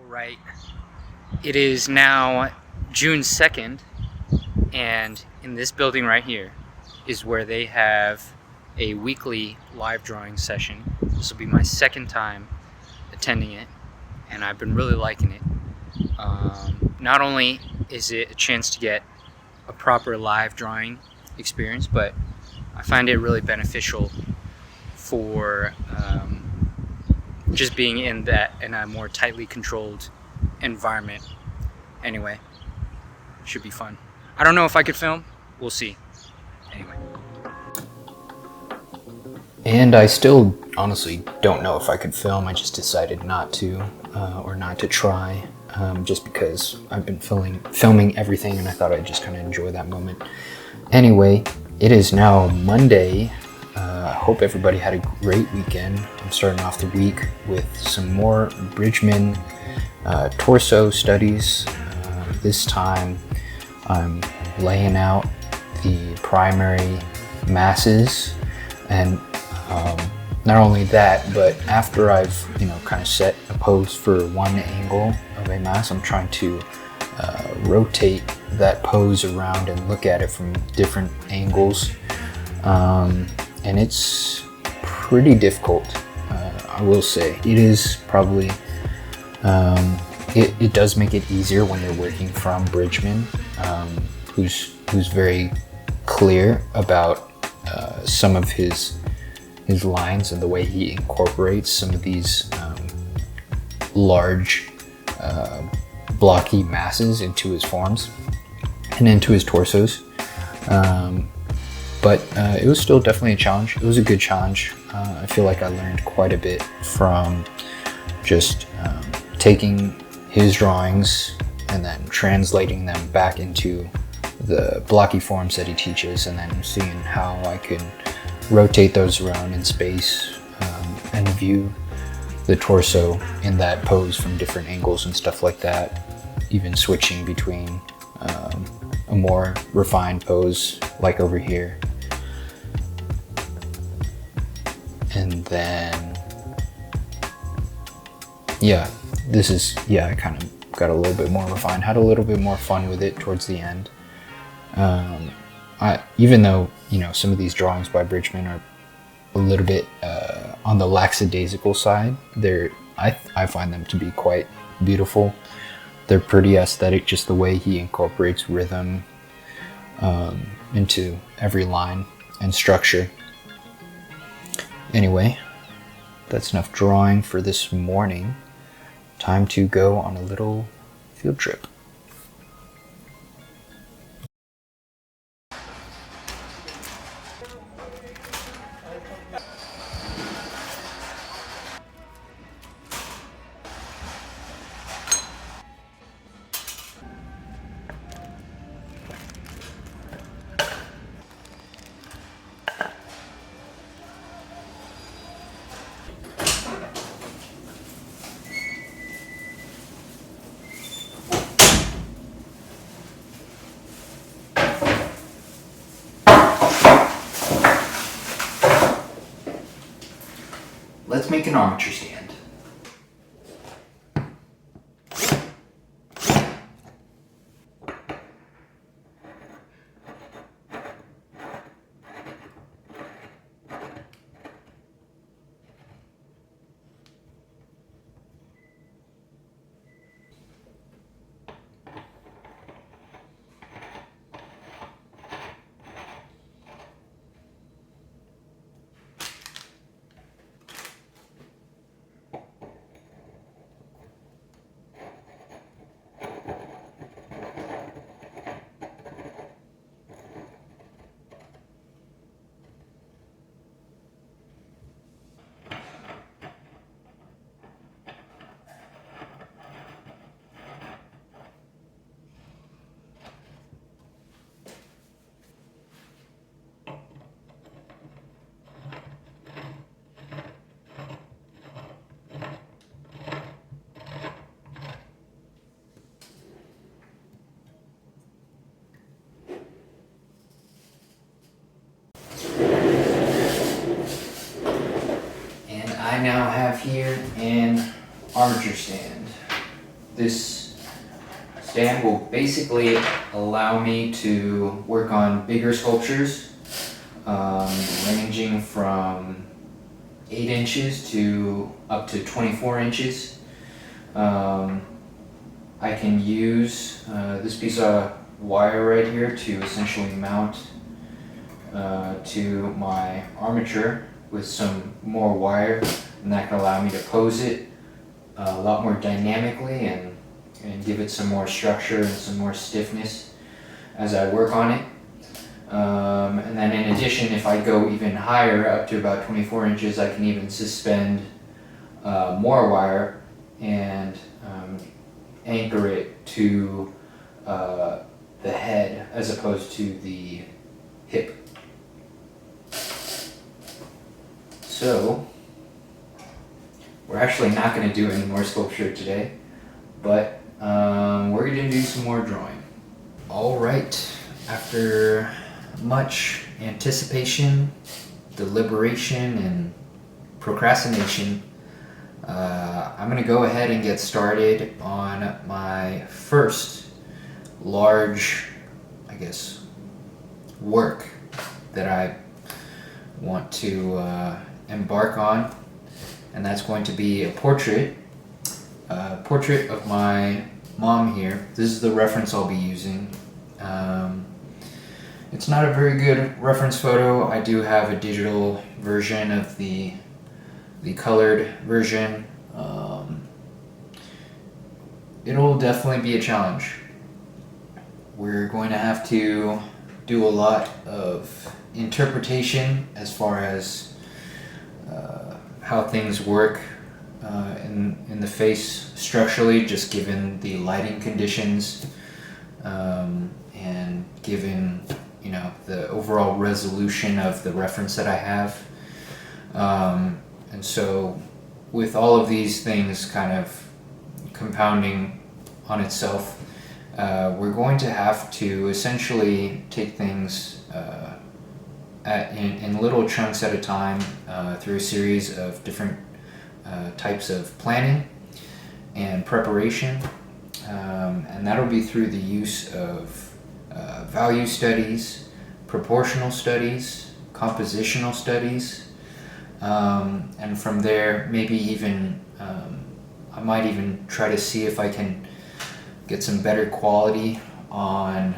Right. It is now June 2nd, and in this building right here is where they have a weekly live drawing session. This will be my second time attending it, and I've been really liking it. Not only is it a chance to get a proper live drawing experience, but I find it really beneficial for just being in a more tightly controlled environment. Anyway, should be fun. I don't know if I could film. We'll see. Anyway. And I still honestly don't know if I could film. I just decided not to, or not to try, just because I've been filming everything and I thought I'd just kind of enjoy that moment. Anyway, it is now Monday. I hope everybody had a great weekend. I'm starting off the week with some more Brigman torso studies. This time I'm laying out the primary masses, and not only that, but after I've kind of set a pose for one angle of a mass, I'm trying to rotate that pose around and look at it from different angles, and it's pretty difficult. I will say it is probably it does make it easier when you're working from Brigman, who's very clear about some of his lines and the way he incorporates some of these large blocky masses into his forms and into his torsos. But it was still definitely a challenge. It was a good challenge. I feel like I learned quite a bit from just taking his drawings and then translating them back into the blocky forms that he teaches, and then seeing how I could rotate those around in space and view the torso in that pose from different angles and stuff like that, even switching between a more refined pose like over here, and then I kind of got a little bit more refined, had a little bit more fun with it towards the end. Even though some of these drawings by Brigman are a little bit on the lackadaisical side, I find them to be quite beautiful. They're pretty aesthetic, just the way he incorporates rhythm into every line and structure. Anyway, that's enough drawing for this morning. Time to go on a little field trip. Let's make an armature stand. I now have here an armature stand. this stand will basically allow me to work on bigger sculptures, ranging from 8 inches to up to 24 inches. I can use this piece of wire right here to essentially mount to my armature with some more wire, and that can allow me to pose it a lot more dynamically and give it some more structure and some more stiffness as I work on it. And then in addition, if I go even higher, up to about 24 inches, I can even suspend more wire and anchor it to the head as opposed to the hip. So, we're actually not going to do any more sculpture today, but we're going to do some more drawing. Alright, after much anticipation, deliberation, and procrastination, I'm going to go ahead and get started on my first large, I guess, work that I want to embark on, and that's going to be a portrait of my mom here. This is the reference I'll be using. It's not a very good reference photo. I do have a digital version of the colored version. It'll definitely be a challenge. We're going to have to do a lot of interpretation as far as how things work in the face structurally, just given the lighting conditions and given the overall resolution of the reference that I have. And so with all of these things kind of compounding on itself, we're going to have to essentially take things in little chunks at a time through a series of different types of planning and preparation, and that'll be through the use of value studies, proportional studies, compositional studies, and from there maybe even I might even try to see if I can get some better quality on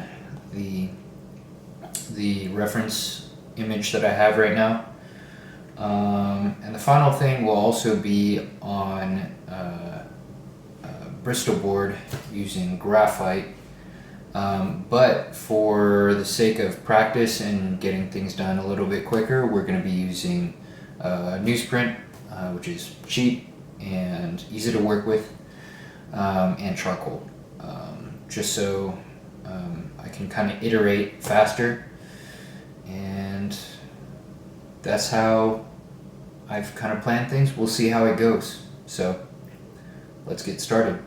the reference image that I have right now. And the final thing will also be on Bristol board using graphite, but for the sake of practice and getting things done a little bit quicker, we're going to be using newsprint, which is cheap and easy to work with, and charcoal, just so I can kind of iterate faster. And that's how I've kind of planned things. We'll see how it goes. So let's get started.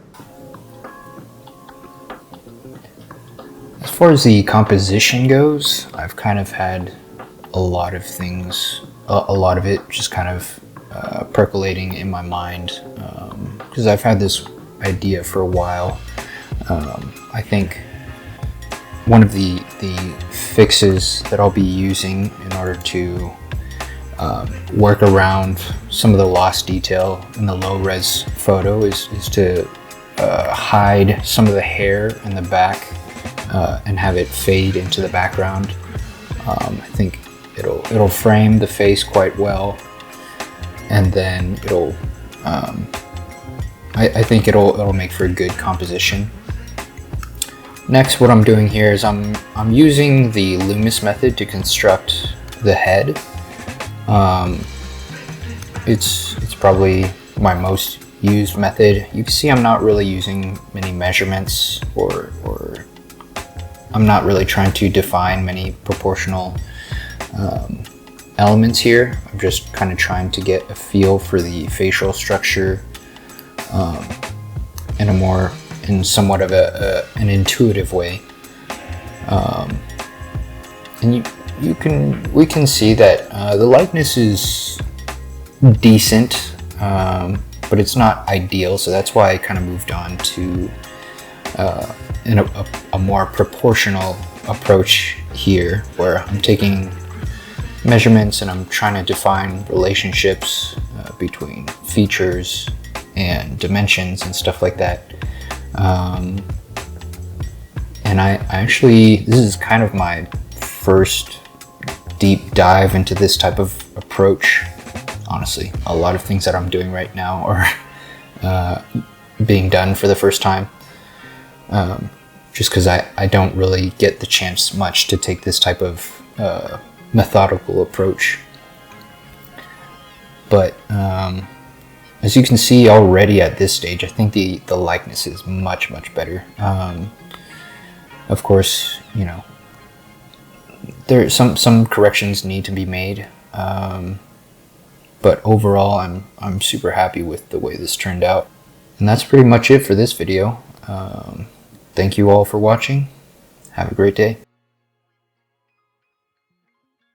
As far as the composition goes, I've kind of had a lot of things, a lot of it just kind of percolating in my mind, because I've had this idea for a while. I think one of the fixes that I'll be using in order to work around some of the lost detail in the low res photo is to hide some of the hair in the back and have it fade into the background. I think it'll frame the face quite well, and then it'll I think it'll make for a good composition. Next, what I'm doing here is I'm using the Loomis method to construct the head. It's probably my most used method. You can see I'm not really using many measurements, or I'm not really trying to define many proportional elements here. I'm just kind of trying to get a feel for the facial structure in somewhat of an intuitive way, and we can see that the likeness is decent, but but it's not ideal, so that's why I kind of moved on to a more proportional approach here, where I'm taking measurements and I'm trying to define relationships between features and dimensions and stuff like that. And I actually, this is kind of my first deep dive into this type of approach. Honestly, a lot of things that I'm doing right now are being done for the first time, just because I don't really get the chance much to take this type of methodical approach. But as you can see already at this stage, I think the likeness is much better. Of course, you know, there some corrections need to be made, but overall I'm super happy with the way this turned out. And that's pretty much it for this video. Thank you all for watching. Have a great day.